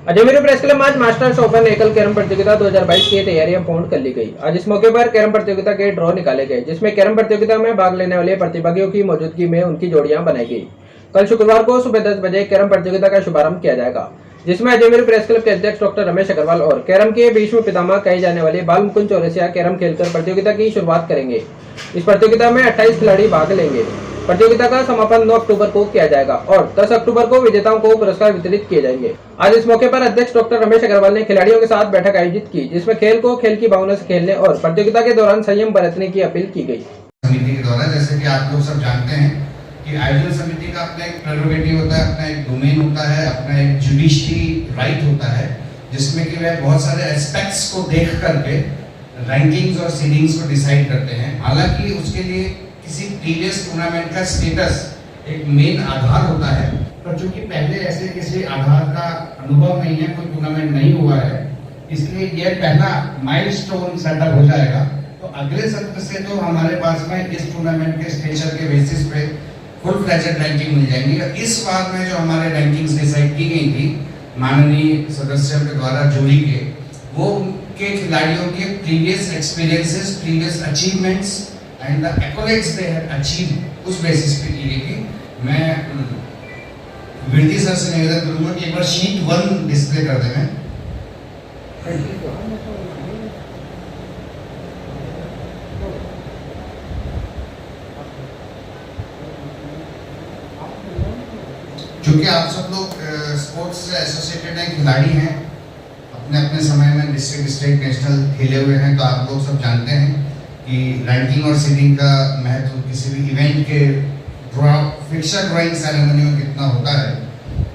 Ajmer press club आज masters open एकल carrom प्रतियोगिता 2022 की तैयारियां पूर्ण कर ली गई। आज इस मौके पर कैरम प्रतियोगिता के ड्रॉ निकाले गए, जिसमें कैरम प्रतियोगिता में भाग लेने वाले प्रतिभागियों की मौजूदगी में उनकी जोड़ियां बनाई गई। कल शुक्रवार को सुबह 10 बजे कैरम प्रतियोगिता का शुभारंभ किया जाएगा, जिसमें अजमेर प्रेस क्लब के अध्यक्ष डॉक्टर रमेश अग्रवाल और कैरम के भीष्म पितामह कहे जाने वाले बाल मुकुंद चौरसिया कैरम खेलकर प्रतियोगिता की शुरुआत करेंगे। इस प्रतियोगिता में 28 खिलाड़ी भाग लेंगे। प्रतियोगिता का समापन 9 अक्टूबर को किया जाएगा और 10 अक्टूबर को विजेताओं को पुरस्कार वितरित किए जाएंगे। आज इस मौके पर अध्यक्ष डॉक्टर रमेश अग्रवाल ने खिलाड़ियों के साथ बैठक आयोजित की, जिसमें खेल को खेल की भावना से खेलने और प्रतियोगिता के दौरान संयम बरतने की अपील की गई। समिति के द्वारा, जैसे कि आप लोग सब जानते हैं कि आयोजन समिति का अपना एक प्रेरोगेटिव होता है, अपना एक डोमेन होता है, अपना एक जुडिशरी राइट होता है, जिसमें कि वह बहुत सारे एस्पेक्ट्स को देख करके रैंकिंग्स और सीडिंग्स को डिसाइड करते हैं। हालांकि उसके लिए किसी प्रीवियस टूर्नामेंट का स्टेटस एक मेन आधार होता है, पर चूंकि पहले ऐसे किसी आधार का अनुभव नहीं है, कोई टूर्नामेंट नहीं हुआ है, इसलिए यह पहला माइलस्टोन सेटअप हो जाएगा। तो अगले सत्र से तो हमारे पास में इस टूर्नामेंट के स्टेचर के बेसिस पे फुल फ्लेजेड रैंकिंग मिल जाएंगी। और इस बार में जो हमारे रैंकिंग्स डिसाइड की गई थी माननीय सदस्यों के द्वारा जूरी के, वो उनके खिलाड़ियों के previous experiences, previous achievements and the accolades they had achieved, उस बेसिस पे की गई थी। मैं विरती सर से निवेदन करूंगा कि एक बार शीट 1 डिस्प्ले कर दें। क्योंकि आप सब लोग स्पोर्ट्स से एसोसिएटेड हैं, खिलाड़ी हैं, अपने अपने समय में डिस्ट्रिक्ट, स्टेट, नेशनल खेले हुए हैं, तो आप लोग सब जानते हैं कि रैंकिंग और सीडिंग का महत्व किसी भी इवेंट के फिक्सर ड्राइंग सेरेमनी में कितना होता है।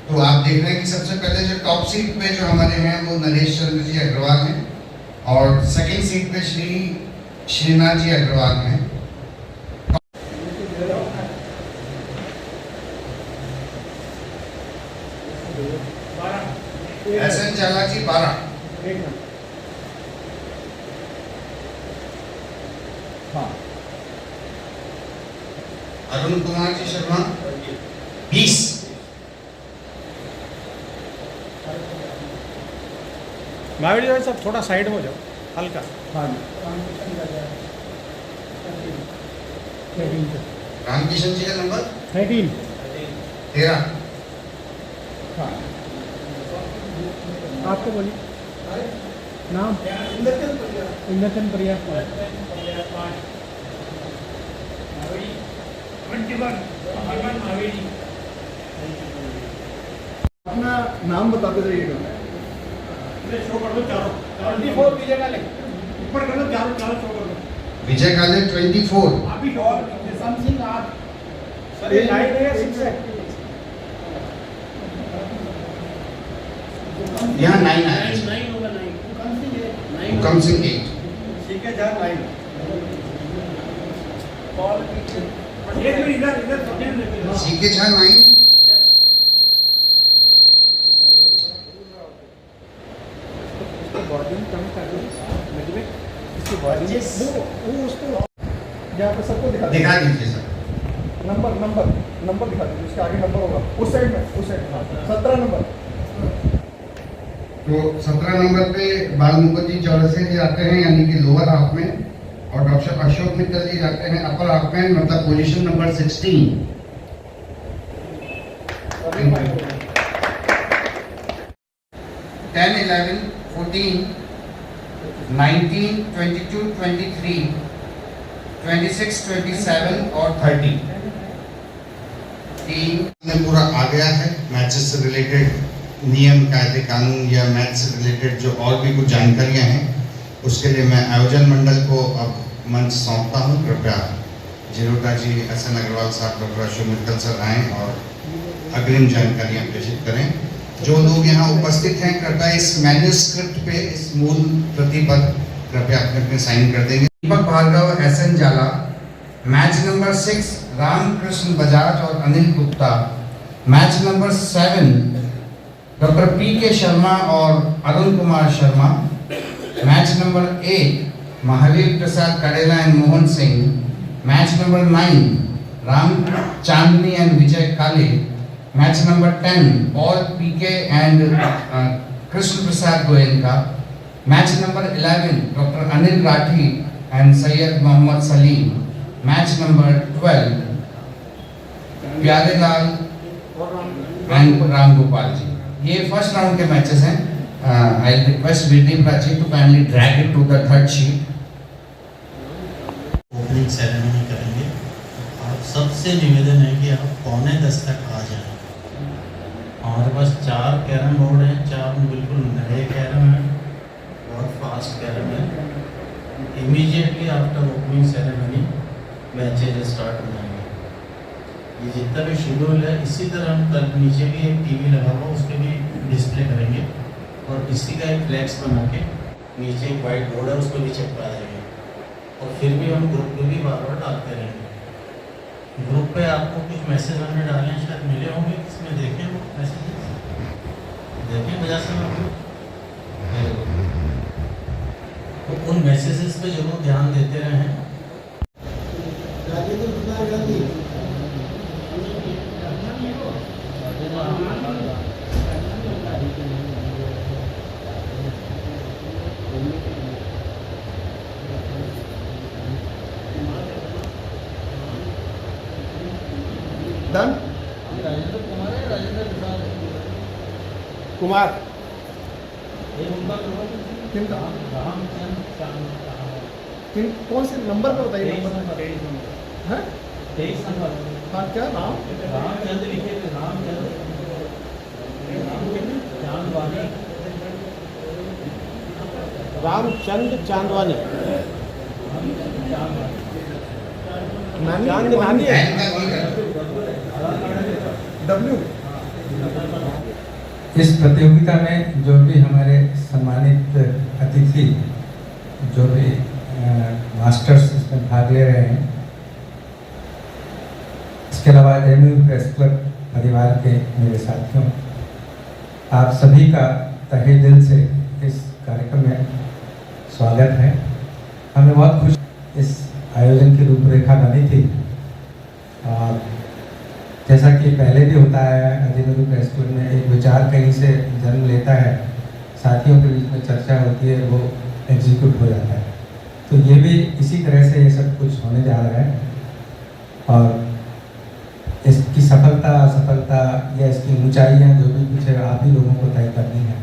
तो आप देख रहे हैं कि सबसे पहले जो टॉप सीट पे जो हमारे हैं वो नरेश चंद्र जी अग्रवाल हैं और सेकंड सीट पे श्रीनाथ जी अग्रवाल हैं। एसएन जाला जी 12, अरुण कुमार जी शर्मा 20, महावीर जी सब थोड़ा साइड में हो जाओ, हल्का। रामकिशन जी का नंबर 13। आपको बोलिए नाम। इंद्रचंद प्रिया। अपना नाम बताते रहिएगा। विजय काले 24। यहाँ 9 आया। हुकम सिंह 8। सीके झा 9। दिखा दीजिए सर। नंबर दिखा दीजिए, उसके आगे नंबर होगा उस साइड में, 17 नंबर। तो 17 नंबर पे बाल मुकुंद जी चौरसिया जी आते हैं, यानी कि लोअर हाफ में, और डॉक्टर अशोक मित्तल जी जाते हैं अपर हाफ में, मतलब पोजीशन नंबर 16। 10, 11, 14, 19, 22, 23, 26, 27 और 30 टीम में पूरा आ गया है। मैचेस से रिलेटेड नियम, कायदे, कानून या मैच से रिलेटेड जो और भी कुछ जानकारियां हैं, उसके लिए मैं आयोजन मंडल को अब मंच सौंपता हूं। कृपया जिरोटा जी, एसएन अग्रवाल साहब, डॉक्टर अशोक मित्तल सर आएँ और अग्रिम जानकारियां प्रेषित करें। जो लोग यहाँ उपस्थित हैं, कृपया इस मैन्यूस्क्रिप्ट पे, इस मूल प्रति पर कृपया अपने अपने साइन कर देंगे। Deepak Bhargava, S N Jala. Match number 6 Ramakrishna Bajaj और Anil Gupta. Match number 7 doctor P K Sharma और Arun Kumar Sharma. Match number 8 Mahavir Prasad Kadela and Mohan Singh. Match number 9 Ram Chandni and Vijay Kale. Match number 10, Paul PK and Krishna Prasad Goyal का, match number 11 doctor Anil Rathi and Syed Mohammad Salim, match number 12 Pyarelal and Ram Gopal ji. ये फर्स्ट राउंड के मैचेस हैं। I request Vinati Prachi to kindly drag it to the third sheet. Opening ceremony करेंगे। आप सबसे निवेदन है कि आप 9:45 तक आ जाएं। हमारे पास 4 कैरम बोर्ड हैं, 4 बिल्कुल नए कैरम हैं, बहुत फास्ट कैरम है। Immediately after opening ceremony matches start हो जाएंगे। ये जितना भी शेड्यूल है इसी तरह हम कल नीचे भी एक टीवी लगा हुआ उस पर भी डिस्प्ले करेंगे और इसी का एक फ्लैक्स बना के नीचे एक वाइट बोर्ड है उस पर भी चिपका देंगे और फिर भी हम ग्रुप पे भी बार बार डालते रहेंगे। ग्रुप पे आपको कुछ मैसेज हमने डाले हैं, शायद मिले होंगे, इसमें देखें वो मैसेज देखें वजह से तो उन मैसेजेस पे जरूर ध्यान देते रहें। डन कुमार किनका कौन से नंबर पे बताइए? नंबर है 23 नंबर। हाँ क्या नाम? रामचंद्र लिखे थे, रामचंद्र चांदवानी। रामचंद्र चांदवानी। चांदवानी डब्ल्यू। इस प्रतियोगिता में जो भी हमारे सम्मानित अतिथि जो भी मास्टर्स इसमें भाग ले रहे हैं, इसके अलावा एमयू प्रेस क्लब परिवार के मेरे साथियों, आप सभी का तहे दिल से इस कार्यक्रम में स्वागत है। हमें बहुत खुशी इस आयोजन की रूपरेखा बनी थी और जैसा कि पहले भी होता है अजमेरू प्रेस क्लब में एक विचार कहीं से जन्म लेता है, साथियों के बीच में चर्चा होती है, वो एग्जीक्यूट हो जाता है। तो ये भी इसी तरह से ये सब कुछ होने जा रहा है और इसकी सफलता असफलता या इसकी ऊंचाइयाँ जो भी कुछ है आप ही लोगों को तय करनी है।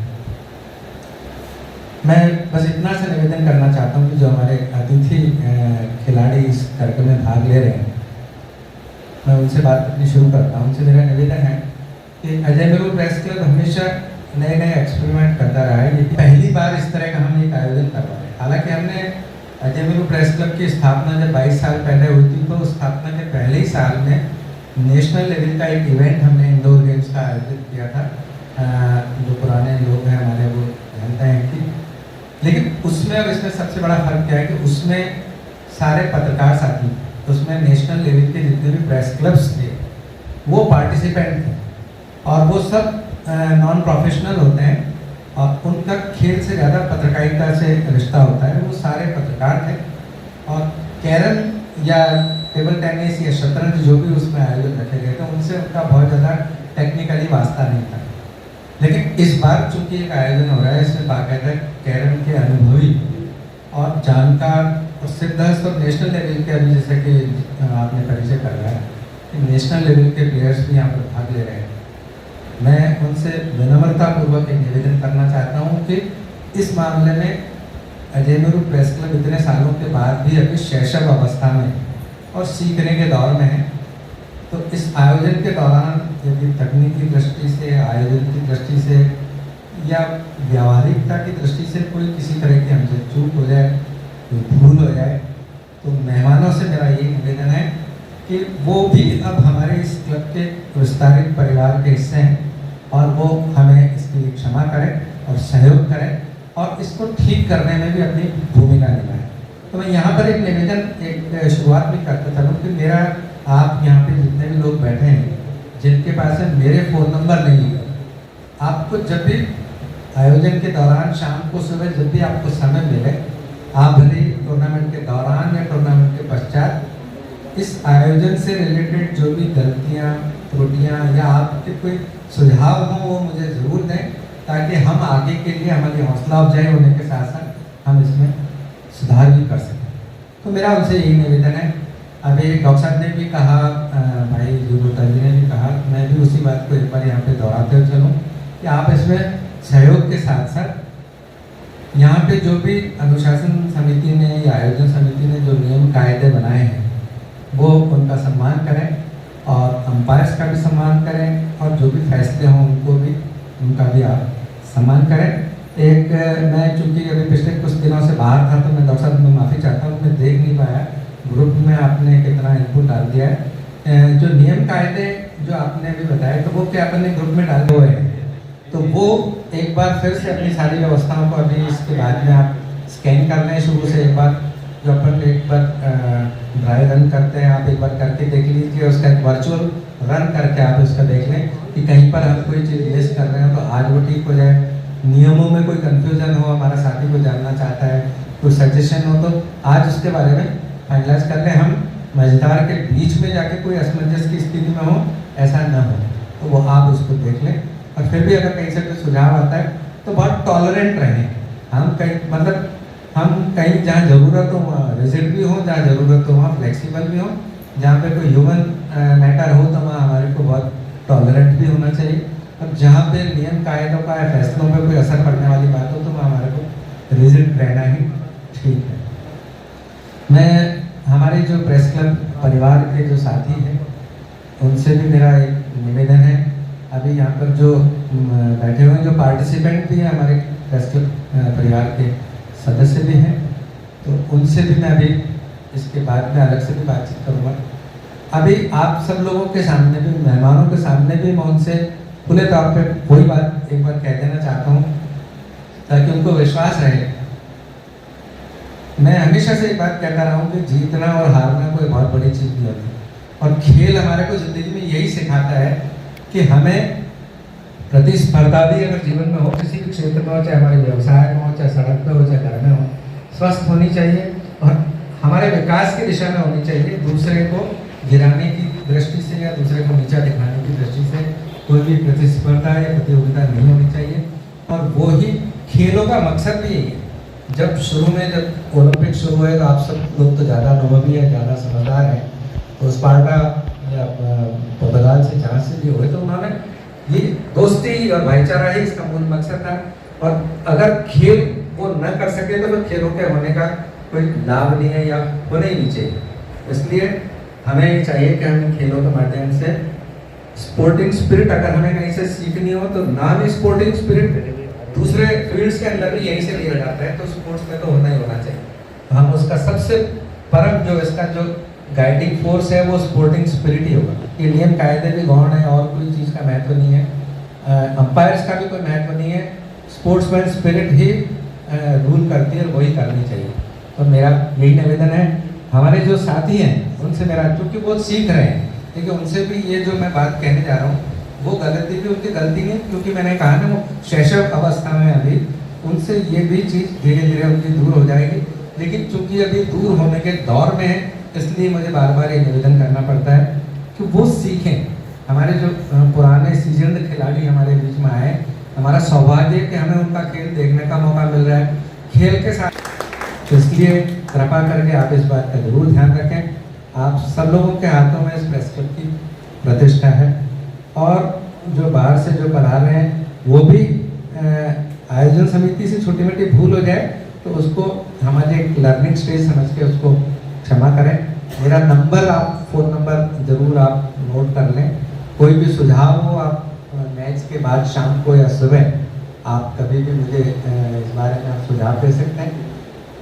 मैं बस इतना सा निवेदन करना चाहता हूँ कि जो हमारे अतिथि खिलाड़ी इस कार्यक्रम में भाग ले रहे हैं, मैं उनसे बात करनी शुरू करता हूँ। उनसे मेरा निवेदन है कि अजमेरू प्रेस क्लब हमेशा नए नए एक्सपेरिमेंट करता रहा है। ये पहली बार इस तरह का हम एक आयोजन कर रहे हैं। हालांकि हमने अजमेरू प्रेस क्लब की स्थापना जब 22 साल पहले हुई थी, तो स्थापना के पहले ही साल में नेशनल लेवल का एक इवेंट हमने इंडोर गेम्स का आयोजित किया था। जो पुराने लोग हैं हमारे वो जानते हैं कि, लेकिन उसमें और इसमें सबसे बड़ा फर्क क्या है कि उसमें सारे पत्रकार साथी, उसमें नेशनल लेवल के जितने भी प्रेस क्लब्स थे वो पार्टिसिपेंट थे और वो सब नॉन प्रोफेशनल होते हैं और उनका खेल से ज़्यादा पत्रकारिता से रिश्ता होता है। वो सारे पत्रकार थे और कैरम या टेबल टेनिस या शतरंज जो भी उसमें आयोजन रखे गए थे उनसे उनका बहुत ज़्यादा टेक्निकली वास्ता नहीं था। लेकिन इस बार चूंकि एक आयोजन हो रहा है, इसमें बाकायदा कैरम के अनुभवी और जानकार और सिद्धस्त और नेशनल लेवल के, अभी जैसे कि आपने परिचय करवाया कि नेशनल लेवल के प्लेयर्स भी यहाँ पर भाग ले रहे हैं। मैं उनसे विनम्रतापूर्वक एक निवेदन करना चाहता हूँ कि इस मामले में अजमेरू प्रेस क्लब इतने सालों के बाद भी अभी शैशव अवस्था में और सीखने के दौर में है। तो इस आयोजन के दौरान यदि तकनीकी दृष्टि से, आयोजन की दृष्टि से या व्यावहारिकता की दृष्टि से कोई किसी तरह की हमसे चूक हो जाए, कोई भूल हो जाए, तो मेहमानों से मेरा ये निवेदन है कि वो भी अब हमारे इस क्लब के विस्तारित परिवार के हिस्से हैं और वो हमें इसके लिए क्षमा करें और सहयोग करें और इसको ठीक करने में भी अपनी भूमिका निभाएं। तो मैं यहाँ पर एक निवेदन एक शुरुआत भी करता चलूँ कि मेरा आप यहाँ पे जितने भी लोग बैठे हैं जिनके पास है मेरे फ़ोन नंबर नहीं है, आपको जब भी आयोजन के दौरान शाम को सुबह जब भी आपको समय मिले, आप भले टूर्नामेंट के दौरान या टूर्नामेंट के पश्चात इस आयोजन से रिलेटेड जो भी गलतियाँ त्रुटियाँ या आपके कोई सुझाव हों वो मुझे ज़रूर दें, ताकि हम आगे के लिए हमारी हौसला अफजाई होने के साथ साथ हम इसमें सुधार भी कर सकें। तो मेरा उनसे यही निवेदन है। अभी डॉक्टर साहब ने भी कहा, भाई जुगुता जी ने भी कहा, मैं भी उसी बात को एक बार यहाँ पे दोहराते हुए चलूँ कि आप इसमें सहयोग के साथ साथ यहाँ पे जो भी अनुशासन समिति ने या आयोजन समिति ने जो नियम कायदे बनाए हैं वो उनका सम्मान करें और अंपायर्स का भी सम्मान करें और जो भी फैसले हों उनको भी उनका भी आप सम्मान करें। एक मैं चूँकि अभी पिछले कुछ दिनों से बाहर था तो मैं डॉक्टर साहब मैं माफ़ी चाहता हूँ, मैं देख नहीं पाया ग्रुप में आपने कितना इनपुट डाल दिया है। जो नियम कायदे जो आपने अभी बताया तो वो क्या अपने ग्रुप में डाले हुए हैं, तो वो एक बार फिर से अपनी सारी व्यवस्थाओं को अभी इसके बाद में आप स्कैन कर लें शुरू से एक बार, जो अपन एक बार ड्राई रन करते हैं आप एक बार करके देख लीजिए, उसका एक वर्चुअल रन करके आप उसका देख लें कि कहीं पर हम कोई चीज़ मिस कर रहे हैं तो आज वो ठीक हो जाए। नियमों में कोई कंफ्यूजन हो, हमारा साथी को जानना चाहता है, कोई सजेशन हो तो आज उसके बारे में फाइनलाइज कर लें। हम मझदार के बीच में जाके कोई असमंजस की स्थिति में हो, ऐसा न हो, तो वो आप उसको देख लें। और फिर भी अगर कहीं से कोई सुझाव आता है तो बहुत टॉलरेंट रहें। हम कहीं जहाँ ज़रूरत हो वहाँ रिजिड भी हो, जहाँ ज़रूरत हो वहाँ फ्लेक्सिबल भी हो, जहाँ पे कोई ह्यूमन मैटर हो तो वहाँ हमारे को बहुत टॉलरेंट भी होना चाहिए। अब जहाँ पे नियम कायदों का या फैसलों पे कोई असर पड़ने वाली बात हो तो वहाँ हमारे को रिजिड रहना ही ठीक है। मैं हमारे जो प्रेस क्लब परिवार के जो साथी हैं उनसे भी मेरा एक निवेदन है। अभी यहाँ पर जो बैठे हुए जो पार्टिसिपेंट भी हैं हमारे प्रेस क्लब परिवार के सदस्य भी हैं, तो उनसे भी मैं अभी इसके बाद में अलग से भी बातचीत करूँगा। अभी आप सब लोगों के सामने भी, मेहमानों के सामने भी मैं उनसे खुले तौर पे कोई बात एक बार कह देना चाहता हूँ ताकि उनको विश्वास रहे। मैं हमेशा से एक बात कहता रहा हूँ कि जीतना और हारना कोई बहुत बड़ी चीज़ नहीं होती, और खेल हमारे को ज़िंदगी में यही सिखाता है कि हमें प्रतिस्पर्धा भी अगर जीवन में हो, किसी भी क्षेत्र में हो, चाहे हमारे व्यवसाय में हो, चाहे सड़क पे हो, चाहे घर में हो, स्वस्थ होनी चाहिए और हमारे विकास की दिशा में होनी चाहिए। दूसरे को गिराने की दृष्टि से या दूसरे को नीचा दिखाने की दृष्टि से कोई भी प्रतिस्पर्धा या प्रतियोगिता नहीं होनी चाहिए। और वो ही खेलों का मकसद भी यही है। जब ओलंपिक शुरू हुए तो आप सब लोग तो ज़्यादा अनुभवी है, ज़्यादा समझदार हैं, तो स्पार्टा या पुर्तगाल से जहाँ से भी हुए तो उन्होंने ये दोस्ती और भाईचारा ही इसका मूल मकसद था। और अगर खेल वो न कर सके तो फिर खेलों के होने का कोई लाभ नहीं है या होना ही नहीं चाहिए। इसलिए हमें ये चाहिए कि हम खेलों के माध्यम से स्पोर्टिंग स्पिरिट अगर हमें कहीं से सीखनी हो तो ना भी स्पोर्टिंग स्पिरिट दूसरे फील्ड्स के अंदर भी यहीं से लिया जाता है, तो स्पोर्ट्स में तो होना ही होना चाहिए। तो हम उसका सबसे परम जो इसका जो गाइडिंग फोर्स है वो स्पोर्टिंग स्पिरिट ही होगा। ये नियम कायदे भी गौण है और कोई चीज़ का महत्व नहीं है, अंपायर्स का भी कोई महत्व नहीं है, स्पोर्ट्समैन स्पिरिट ही रूल करती है और वही करनी चाहिए। तो मेरा यही निवेदन है। हमारे जो साथी हैं उनसे मेरा, क्योंकि वो सीख रहे हैं, ठीक है, उनसे भी ये जो मैं बात कहने जा रहा हूँ वो गलती भी उनकी गलती नहीं, क्योंकि मैंने कहा ना वो शैशव अवस्था में अभी, उनसे ये भी चीज़ धीरे धीरे उनकी दूर हो जाएगी। लेकिन चूंकि अभी दूर होने के दौर में है इसलिए मुझे बार बार ये निवेदन करना पड़ता है कि वो सीखें। हमारे जो पुराने सीजन खिलाड़ी हमारे बीच में आए, हमारा सौभाग्य कि हमें उनका खेल देखने का मौका मिल रहा है खेल के साथ। तो इसलिए कृपा करके आप इस बात का जरूर ध्यान रखें। आप सब लोगों के हाथों में इस प्रेस क्लब की प्रतिष्ठा है, और जो बाहर से जो पढ़ा रहे हैं वो भी आयोजन समिति से छोटी मोटी भूल हो जाए तो उसको हमारे एक लर्निंग स्टेज समझ के उसको क्षमा करें। मेरा नंबर, आप फ़ोन नंबर ज़रूर आप नोट कर लें। कोई भी सुझाव हो आप मैच के बाद शाम को या सुबह आप कभी भी मुझे इस बारे में आप सुझाव दे सकते हैं।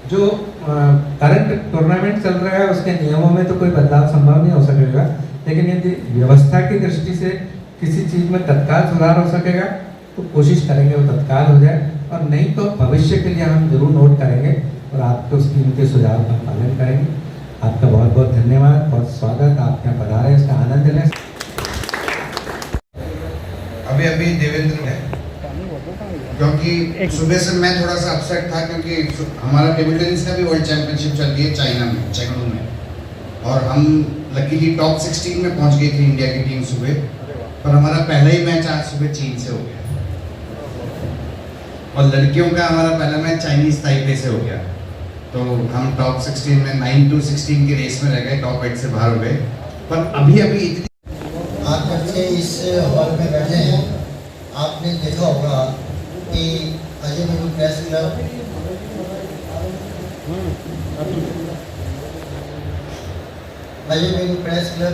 जो करंट टूर्नामेंट चल रहा है उसके नियमों में तो कोई बदलाव संभव नहीं हो सकेगा, लेकिन यदि व्यवस्था की दृष्टि से किसी चीज़ में तत्काल सुधार हो सकेगा तो कोशिश करेंगे वो तत्काल हो जाए, और नहीं तो भविष्य के लिए हम जरूर नोट करेंगे और आपके उसकी उनके सुझाव का पालन करेंगे। आपका बहुत बहुत धन्यवाद, बहुत स्वागत, आप यहाँ पधारे, इसका आनंद लें। अभी देवेंद्र है, क्योंकि सुबह से मैं थोड़ा सा अपसेट था क्योंकि हमारा टेबल टेनिस का भी वर्ल्ड चैंपियनशिप चल रही है चाइना में, चेंगडू में, और हम लकीली टॉप 16 में पहुंच गई थी इंडिया की टीम सुबह, पर हमारा पहला ही मैच आज सुबह चीन से हो गया। और लड़कियों का हमारा पहला मैच चाइनीज ताइपे से हो गया, तो हम टॉप 16 में 9-16 की रेस में रह गए, टॉप 8 से बाहर हो गए। पर अभी इतनी आप बच्चे इस हॉल में बैठे हैं, आपने देखा होगा कि अजय मेरू प्रेस क्लब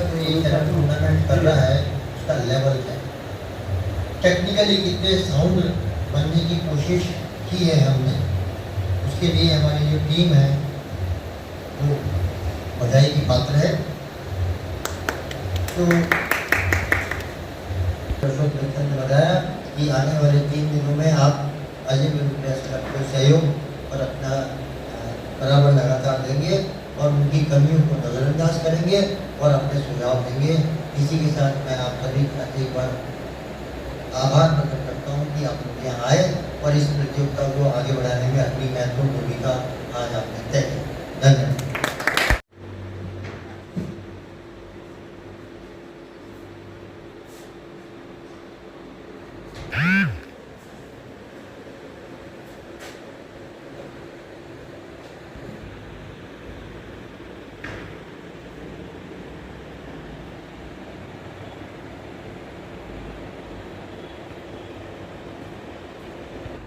जो ये कैरम टूर्नामेंट कर रहा है उसका लेवल है, टेक्निकली कितने साउंड बनने की कोशिश की है हमने, उसके लिए हमारी जो टीम है वो बधाई की पात्र है। तो अशोक मित्तल ने बताया कि आने वाले 3 दिनों में आप अजय मेरू प्रेस क्लब को सहयोग और अपना बराबर लगातार देंगे और उनकी कमियों को नज़रअंदाज करेंगे और अपने सुझाव देंगे। इसी के साथ मैं आप सभी का एक बार आभार प्रकट करता हूँ कि आप लोग यहाँ आए और इस प्रतियोगिता को आगे बढ़ाने में अपनी महत्वपूर्ण भूमिका आज आपने तय की। धन्यवाद।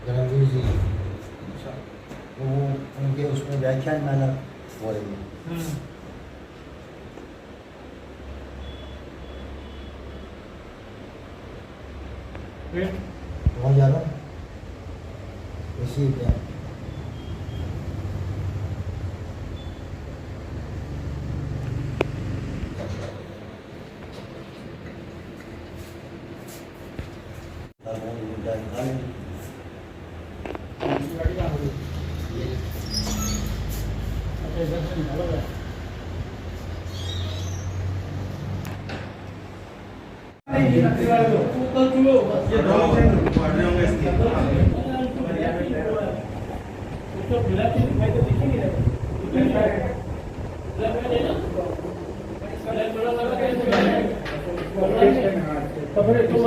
रणवीर जी वो उनके उसमें व्याख्यान माला हो रही है। बहुत ज़्यादा इसी क्या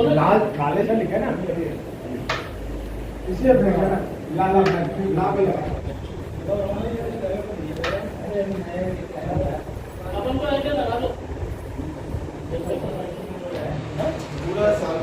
लाल काले से लिखे ना, इसलिए अपने ना लाल लाल पूरा साल